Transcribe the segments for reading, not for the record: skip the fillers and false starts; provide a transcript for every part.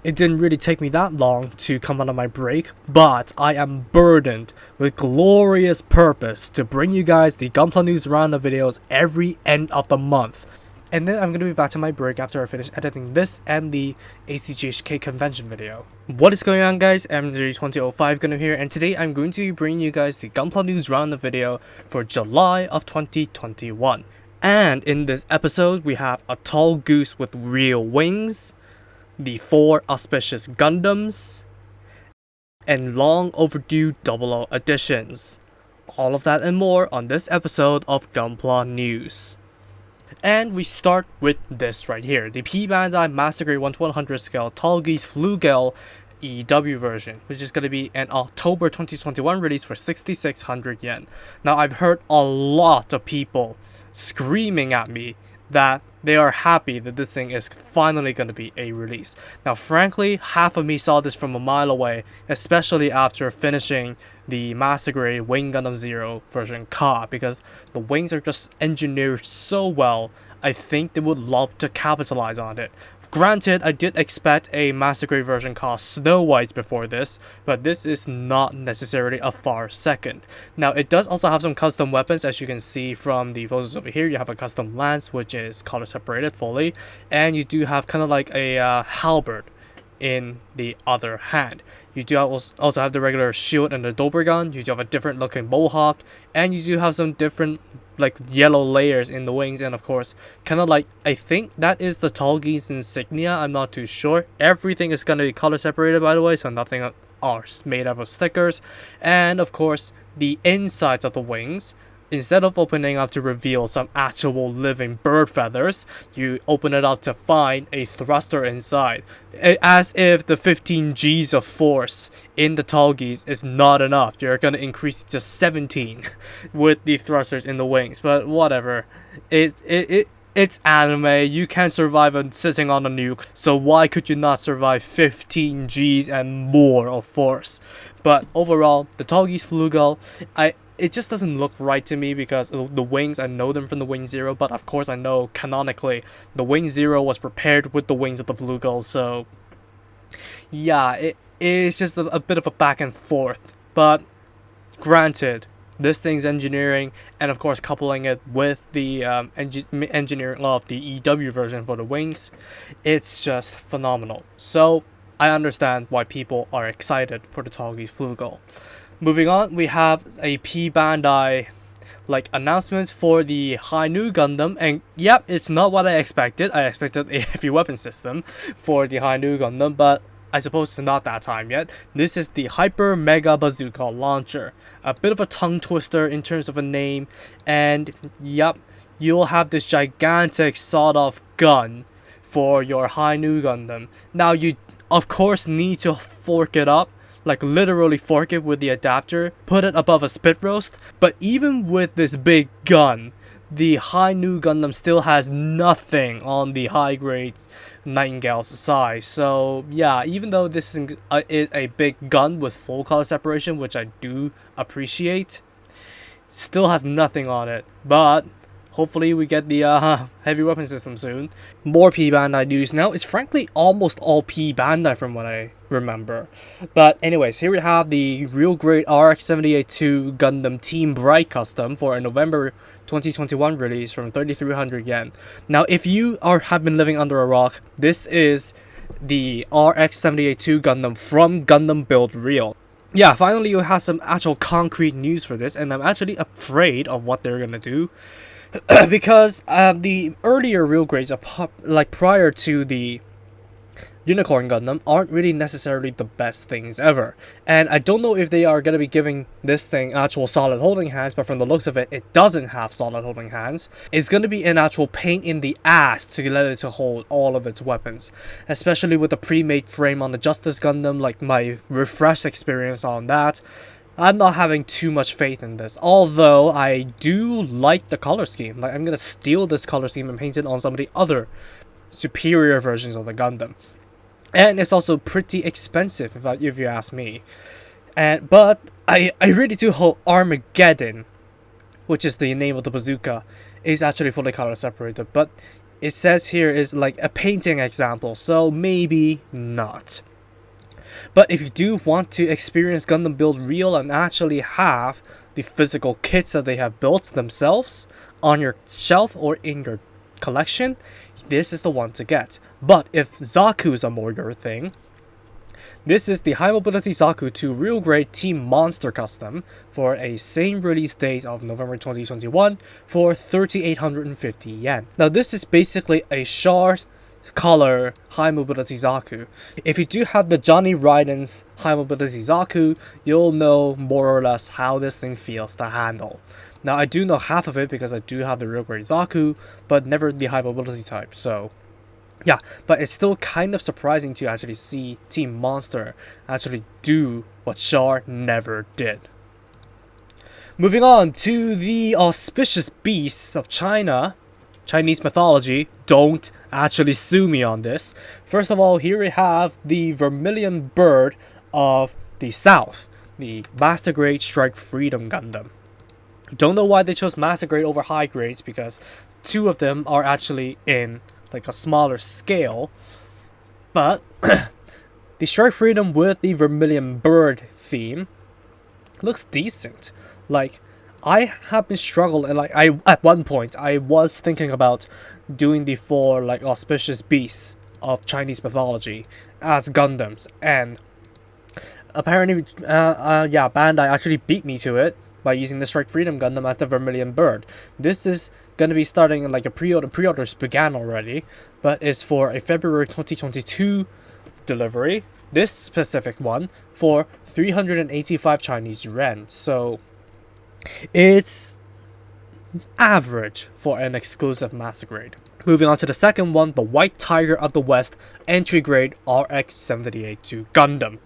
It didn't really take me that long to come out of my break, but I am burdened with glorious purpose to bring you guys the Gunpla News Roundup videos every end of the month. And then I'm going to be back to my break after I finish editing this and the ACGHK convention video. What is going on, guys? M32005 Gundam here, and today I'm going to be bringing you guys the Gunpla News Roundup video for July of 2021. And in this episode, we have a Tallgeese with real wings, the 4 Auspicious Gundams, and Long-Overdue 00 editions. All of that and more on this episode of Gunpla News. And we start with this right here, the P-Bandai Master Grade 1/100 scale Tallgeese Fluegel EW version, which is going to be an October 2021 release for 6,600 yen. Now, I've heard a lot of people screaming at me that they are happy that this thing is finally going to be a release. Now, frankly, half of me saw this from a mile away, especially after finishing the Master Grade Wing Gundam Zero version Ka, because the wings are just engineered so well. I think they would love to capitalize on it. Granted, I did expect a Master Grade version Ka Snow White before this, but this is not necessarily a far second. Now, it does also have some custom weapons, as you can see from the photos over here. You have a custom lance, which is color separated fully, and you do have kind of like a halberd in the other hand. You do also have the regular shield and the Dobbergun. You do have a different looking mohawk, and you do have some different like yellow layers in the wings, and of course kind of like, I think that is the Tallgeese insignia. I'm not too sure. Everything is going to be color separated, by the way, so nothing are made up of stickers. And of course the insides of the wings, instead of opening up to reveal some actual living bird feathers, you open it up to find a thruster inside. As if the 15 Gs of force in the Tallgeese is not enough, you're going to increase it to 17 with the thrusters in the wings. But whatever. It's anime. You can't survive sitting on a nuke, so why could you not survive 15 Gs and more of force? But overall, the Tallgeese Fluegel, it just doesn't look right to me, because the wings, I know them from the Wing Zero, but of course I know canonically the Wing Zero was prepared with the wings of the Fluegel, so yeah, it is just a bit of a back and forth. But granted, this thing's engineering, and of course coupling it with the engineering of the EW version for the wings, it's just phenomenal. So I understand why people are excited for the Tallgeese Fluegel. Moving on, we have a P-Bandai announcement for the Hi-Nu Gundam, and yep, it's not what I expected. I expected a heavy weapon system for the Hi-Nu Gundam, but I suppose it's not that time yet. This is the Hyper Mega Bazooka launcher. A bit of a tongue twister in terms of a name, and yep, you'll have this gigantic sawed-off gun for your Hi-Nu Gundam. Now, you of course need to fork it up, like literally fork it with the adapter, put it above a spit roast. But even with this big gun, the Hi-Nu Gundam still has nothing on the high grade Nightingale's size. So yeah, even though this is a big gun with full color separation, which I do appreciate, still has nothing on it. But hopefully we get the heavy weapon system soon. More P-Bandai news now. It's frankly almost all P-Bandai from what I remember. But anyways, here we have the real grade RX-78-2 Gundam Team Bright custom for a November 2021 release from 3,300 yen. Now, if you have been living under a rock, this is the RX-78-2 Gundam from Gundam Build Real. Yeah, finally you have some actual concrete news for this, and I'm actually afraid of what they're gonna do. Because the earlier real grades, prior to the Unicorn Gundam, aren't really necessarily the best things ever. And I don't know if they are going to be giving this thing actual solid holding hands, but from the looks of it, it doesn't have solid holding hands. It's going to be an actual pain in the ass to let it to hold all of its weapons. Especially with the pre-made frame on the Justice Gundam, like my refreshed experience on that. I'm not having too much faith in this, although I do like the color scheme. Like, I'm gonna steal this color scheme and paint it on some of the other superior versions of the Gundam. And it's also pretty expensive, if you ask me. But I really do hope Armageddon, which is the name of the bazooka, is actually fully color separated. But it says here is like a painting example, so maybe not. But if you do want to experience Gundam Build Real and actually have the physical kits that they have built themselves on your shelf or in your collection, this is the one to get. But if Zakus are more your thing, this is the High Mobility Zaku 2 Real Grade Team Monster Custom for a same release date of November 2021 for 3,850 yen. Now this is basically a Char color High Mobility Zaku. If you do have the Johnny Raiden's High Mobility Zaku, you'll know more or less how this thing feels to handle. Now I do know half of it because I do have the Real Grade Zaku, but never the High Mobility type, so yeah, but it's still kind of surprising to actually see Team Monster actually do what Char never did. Moving on to the auspicious beasts of China, Chinese mythology. Don't actually sue me on this. First of all, here we have the vermilion bird of the South, the Master Grade Strike Freedom Gundam. Don't know why they chose Master Grade over High Grades, because two of them are actually in like a smaller scale, but the Strike Freedom with the vermilion bird theme looks decent. Like, I have been struggling, like at one point I was thinking about doing the 4 like auspicious beasts of Chinese mythology as Gundams, and apparently Bandai actually beat me to it by using the Strike Freedom Gundam as the vermilion bird. This is going to be starting like a pre-order. Pre-orders began already, but it's for a February 2022 delivery. This specific one for 385 Chinese yuan. So it's average for an exclusive Master Grade. Moving on to the second one, the White Tiger of the West Entry Grade RX-78-2 Gundam.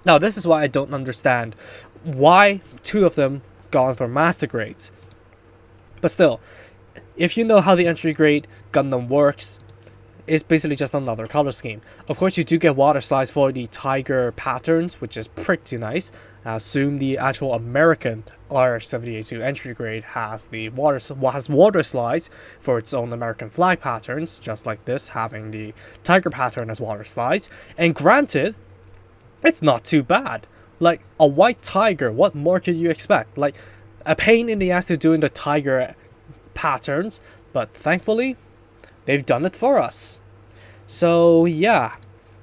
Now this is why I don't understand why two of them gone for Master Grades. But still, if you know how the entry grade Gundam works, it's basically just another color scheme. Of course, you do get water slides for the tiger patterns, which is pretty nice. I assume the actual American RX-78-2 entry grade has the water slides for its own American flag patterns, just like this, having the tiger pattern as water slides. And granted, it's not too bad. Like, a white tiger, what more could you expect? Like, a pain in the ass to doing the tiger patterns, but thankfully, they've done it for us. So yeah,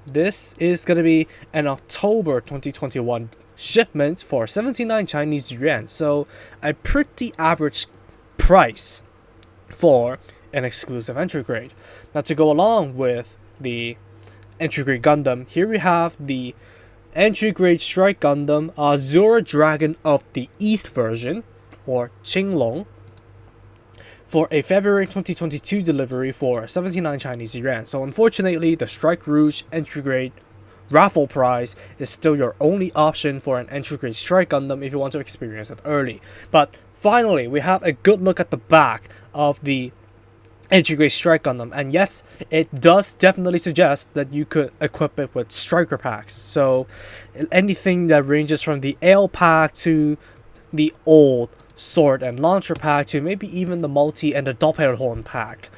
this is going to be an October 2021 shipment for 79 Chinese yuan, so a pretty average price for an exclusive entry grade. Now to go along with the entry grade Gundam, here we have the entry grade Strike Gundam Azure Dragon of the East version, or Qinglong, for a February 2022 delivery for 79 Chinese yuan. So unfortunately, the Strike Rouge entry grade raffle prize is still your only option for an entry grade Strike Gundam if you want to experience it early. But finally, we have a good look at the back of the entry grade Strike Gundam, and yes, it does definitely suggest that you could equip it with striker packs. So anything that ranges from the Ale pack to the old sword and launcher pack to maybe even the multi and the Doppelhorn pack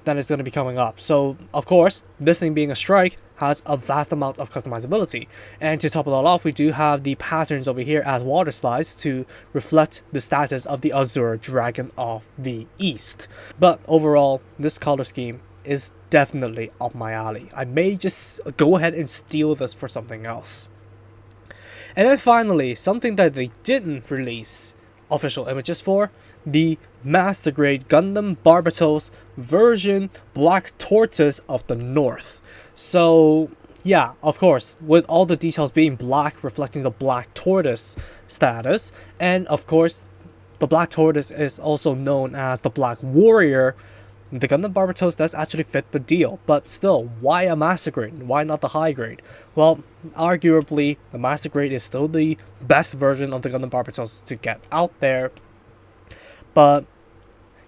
that is going to be coming up. So of course, this thing being a strike has a vast amount of customizability, and to top it all off, we do have the patterns over here as water slides to reflect the status of the Azure Dragon of the East. But overall, this color scheme is definitely up my alley. I may just go ahead and steal this for something else. And then finally, something that they didn't release official images for, the Master Grade Gundam Barbatos version Black Tortoise of the North. So yeah, of course, with all the details being black, reflecting the Black Tortoise status, and of course the Black Tortoise is also known as the Black Warrior, the Gundam Barbatos does actually fit the deal. But still, why a Master Grade? Why not the High Grade? Well, arguably, the Master Grade is still the best version of the Gundam Barbatos to get out there. But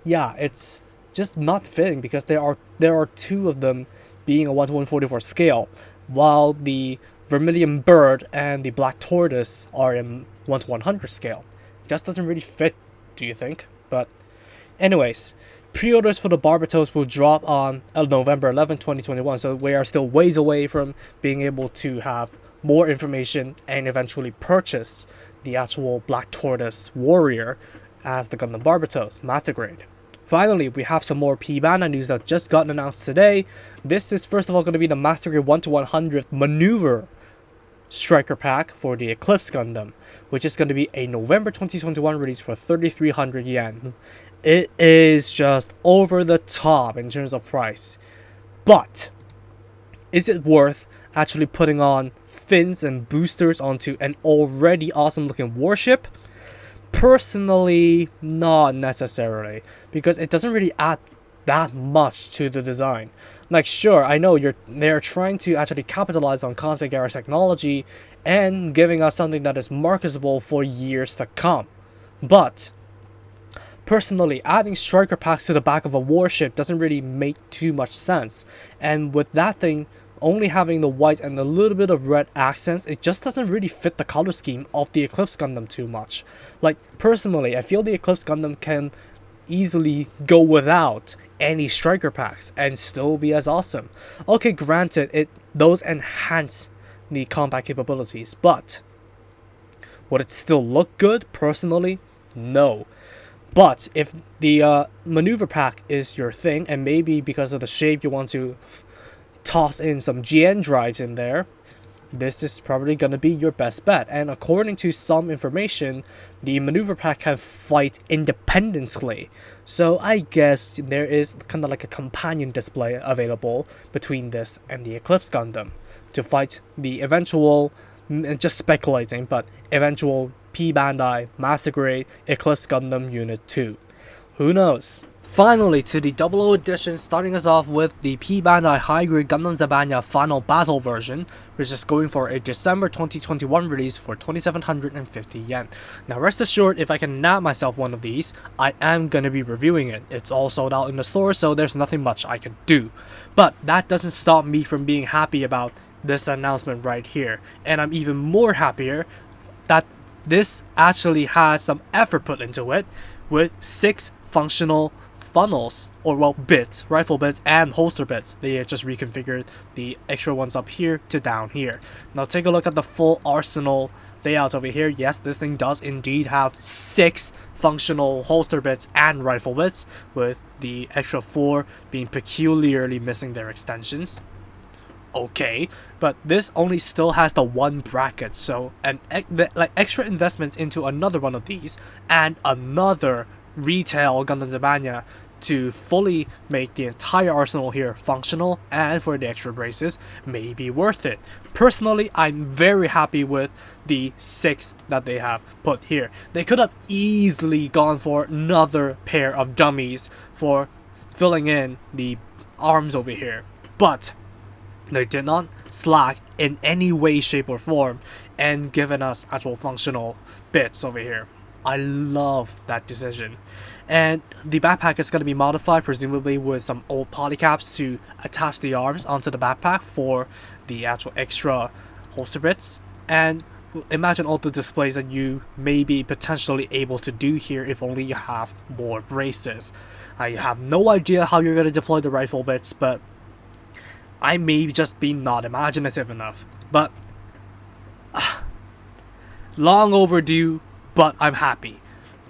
yeah, it's just not fitting because there are two of them being a 1:144 scale, while the Vermilion Bird and the Black Tortoise are in 1:100 scale. Just doesn't really fit, do you think? But anyways, Pre-orders for the Barbatos will drop on November 11, 2021, so we are still ways away from being able to have more information and eventually purchase the actual Black Tortoise Warrior as the Gundam Barbatos Master Grade. Finally, we have some more P-Bandai news that just got announced today. This is first of all going to be the Master Grade 1 to 100 Maneuver Striker Pack for the Eclipse Gundam, which is going to be a November 2021 release for 3,300 yen. It is just over the top in terms of price. But is it worth actually putting on fins and boosters onto an already awesome looking warship? Personally, not necessarily, because it doesn't really add that much to the design. Like, sure, I know they're trying to actually capitalize on Cosmic Era technology and giving us something that is marketable for years to come. But personally, adding striker packs to the back of a warship doesn't really make too much sense. And with that thing only having the white and a little bit of red accents, it just doesn't really fit the color scheme of the Eclipse Gundam too much. Like, personally, I feel the Eclipse Gundam can easily go without any striker packs and still be as awesome. Okay, granted, those enhance the combat capabilities, but would it still look good? Personally, no. But if the maneuver pack is your thing, and maybe because of the shape you want to toss in some GN drives in there, this is probably going to be your best bet. And according to some information, the maneuver pack can fight independently. So I guess there is kind of like a companion display available between this and the Eclipse Gundam to fight the eventual, just speculating, but eventual P-Bandai Master Grade Eclipse Gundam Unit 2. Who knows? Finally, to the 00 edition, starting us off with the P-Bandai High Grade Gundam Zabanya Final Battle version, which is going for a December 2021 release for 2,750 yen. Now rest assured, if I can nab myself one of these, I am going to be reviewing it. It's all sold out in the store, so there's nothing much I can do. But that doesn't stop me from being happy about this announcement right here. And I'm even more happier that this actually has some effort put into it, with 6 functional funnels, or well, bits, rifle bits and holster bits. They just reconfigured the extra ones up here to down here. Now take a look at the full arsenal layout over here. Yes, this thing does indeed have 6 functional holster bits and rifle bits, with the extra 4 being peculiarly missing their extensions. Okay, but this only still has the 1 bracket, so like extra investments into another one of these and another retail Gundam Zabanya to fully make the entire arsenal here functional and for the extra braces may be worth it. Personally, I'm very happy with the 6 that they have put here. They could have easily gone for another pair of dummies for filling in the arms over here, but they did not slack in any way, shape, or form and given us actual functional bits over here. I love that decision. And the backpack is going to be modified, presumably with some old polycaps to attach the arms onto the backpack for the actual extra holster bits. And imagine all the displays that you may be potentially able to do here if only you have more braces. I have no idea how you're going to deploy the rifle bits, but I may just be not imaginative enough. But long overdue, but I'm happy.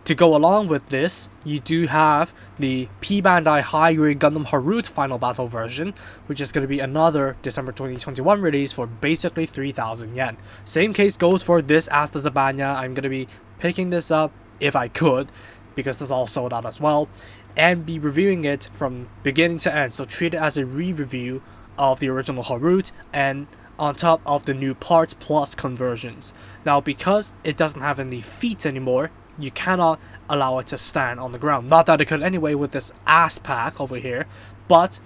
To go along with this, you do have the P-Bandai High Grade Gundam Harute Final Battle version, which is going to be another December 2021 release for basically 3,000 yen. Same case goes for this as the Zabanya. I'm going to be picking this up if I could, because it's all sold out as well, and be reviewing it from beginning to end. So treat it as a re-review of the original Harute and on top of the new parts plus conversions. Now, because it doesn't have any feet anymore, you cannot allow it to stand on the ground. Not that it could anyway with this ass pack over here, but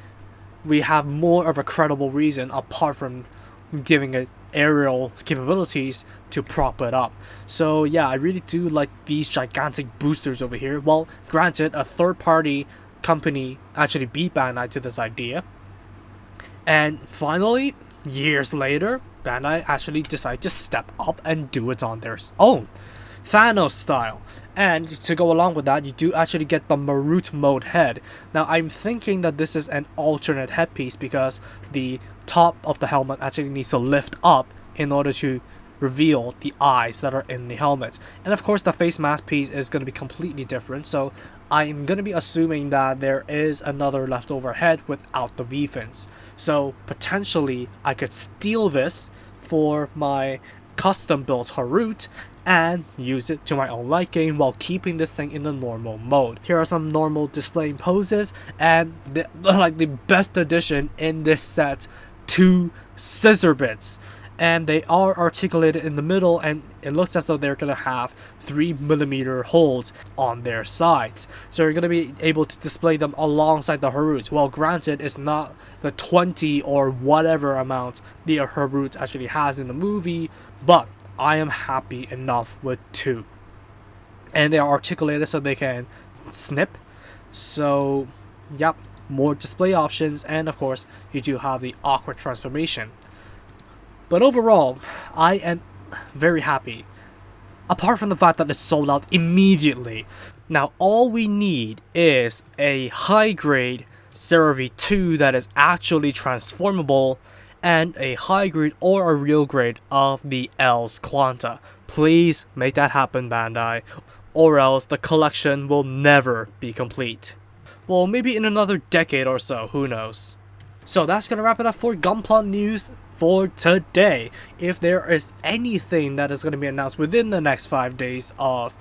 we have more of a credible reason apart from giving it aerial capabilities to prop it up. So yeah, I really do like these gigantic boosters over here. Well, granted, a third-party company actually beat Bandai to this idea. And finally, years later, Bandai actually decided to step up and do it on their own. Thanos style. And to go along with that, you do actually get the Marut mode head. Now I'm thinking that this is an alternate headpiece because the top of the helmet actually needs to lift up in order to reveal the eyes that are in the helmet. And of course the face mask piece is going to be completely different, so I'm going to be assuming that there is another leftover head without the V-fins. So potentially I could steal this for my custom built Harute and use it to my own liking while keeping this thing in the normal mode. Here are some normal display poses, and the best addition in this set, 2 scissor bits. And they are articulated in the middle, and it looks as though they're going to have 3mm holes on their sides. So you're going to be able to display them alongside the Harute. Well, granted, it's not the 20 or whatever amount the Harute actually has in the movie, but I am happy enough with 2. And they are articulated so they can snip. So, yep, more display options, and of course, you do have the awkward transformation. But overall, I am very happy, apart from the fact that it's sold out immediately. Now, all we need is a high-grade CeraV 2 that is actually transformable, and a high-grade or a real grade of the Els Quanta. Please make that happen, Bandai, or else the collection will never be complete. Well, maybe in another decade or so, who knows. So that's gonna wrap it up for Gunpla news for today. If there is anything that is going to be announced within the next 5 days of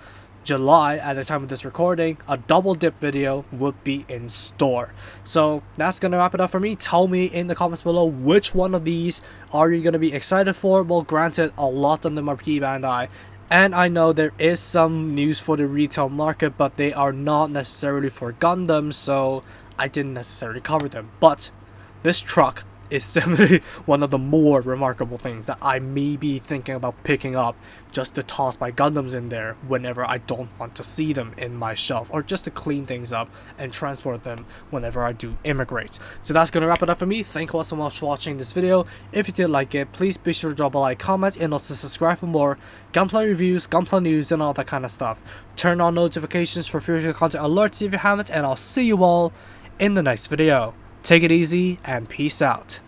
July at the time of this recording, a double dip video would be in store. So that's going to wrap it up for me. Tell me in the comments below which one of these are you going to be excited for. Well, granted, a lot of them are P-Bandai, and I know there is some news for the retail market, but they are not necessarily for Gundam, so I didn't necessarily cover them. But this truck is definitely one of the more remarkable things that I may be thinking about picking up just to toss my Gundams in there whenever I don't want to see them in my shelf, or just to clean things up and transport them whenever I do immigrate. So that's gonna wrap it up for me. Thank you all so much for watching this video. If you did like it, please be sure to drop a like, comment, and also subscribe for more Gunpla reviews, Gunpla news, and all that kind of stuff. Turn on notifications for future content alerts if you haven't, and I'll see you all in the next video. Take it easy and peace out.